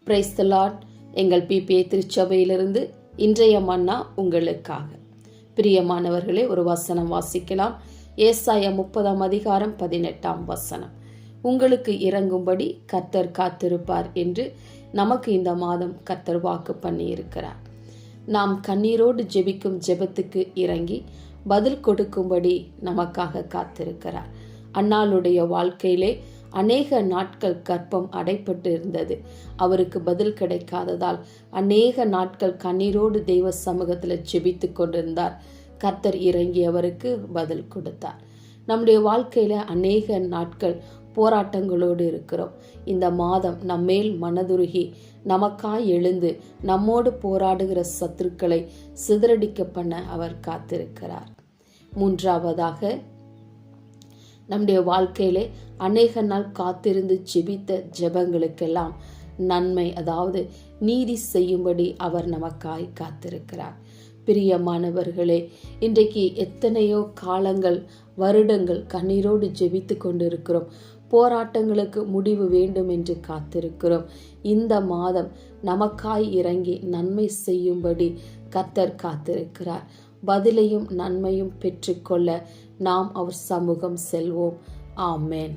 Praise the Lord. எங்கள் BBA திருச்சபையிலிருந்து இன்றைய மன்னா உங்களுக்காக. பிரியமானவர்களே, ஒரு வசனம் வாசிக்கலாம். ஏசாயா 30:18 உங்களுக்கு இறங்கும்படி கர்த்தர் காத்திருப்பார் என்று நமக்கு இந்த மாதம் கர்த்தர் வாக்கு பண்ணி இருக்கிறார். நாம் கண்ணீரோடு ஜெபிக்கும் ஜெபத்துக்கு இறங்கி பதில் கொடுக்கும்படி நமக்காக காத்திருக்கிறார். அன்னாளுடைய வாழ்க்கையிலே அநேக நாட்கள் கர்ப்பம் அடைப்பட்டு இருந்தது. அவருக்கு பதில் கிடைக்காததால் அநேக நாட்கள் கண்ணீரோடு தெய்வ சமூகத்தில் ஜெபித்து கொண்டிருந்தார். கர்த்தர் இறங்கி அவருக்கு பதில் கொடுத்தார். நம்முடைய வாழ்க்கையில அநேக நாட்கள் போராட்டங்களோடு இருக்கிறோம். இந்த மாதம் நம்மேல் மனதுருகி நமக்காய் எழுந்து நம்மோடு போராடுகிற சத்துருக்களை சிதறடிக்க பண்ண அவர் காத்திருக்கிறார். மூன்றாவதாக, நம்முடைய வாழ்க்கையிலே அநேக நாள் காத்திருந்து ஜெபித்த ஜெபங்களுக்கெல்லாம் நன்மை, அதாவது நீதி செய்யும்படி அவர் நமக்காய் காத்திருக்கிறார். பிரியமானவர்களே, இன்றைக்கு எத்தனையோ காலங்கள், வருடங்கள் கண்ணீரோடு ஜெபித்து கொண்டு இருக்கிறோம். போராட்டங்களுக்கு முடிவு வேண்டும் என்று காத்திருக்கிறோம். இந்த மாதம் நமக்காய் இறங்கி நன்மை செய்யும்படி கர்த்தர் காத்திருக்கிறார். பதிலையும் நன்மையும் பெற்றுக்கொள்ள நாம் அவர் சமூகம் செல்வோம். ஆமென்.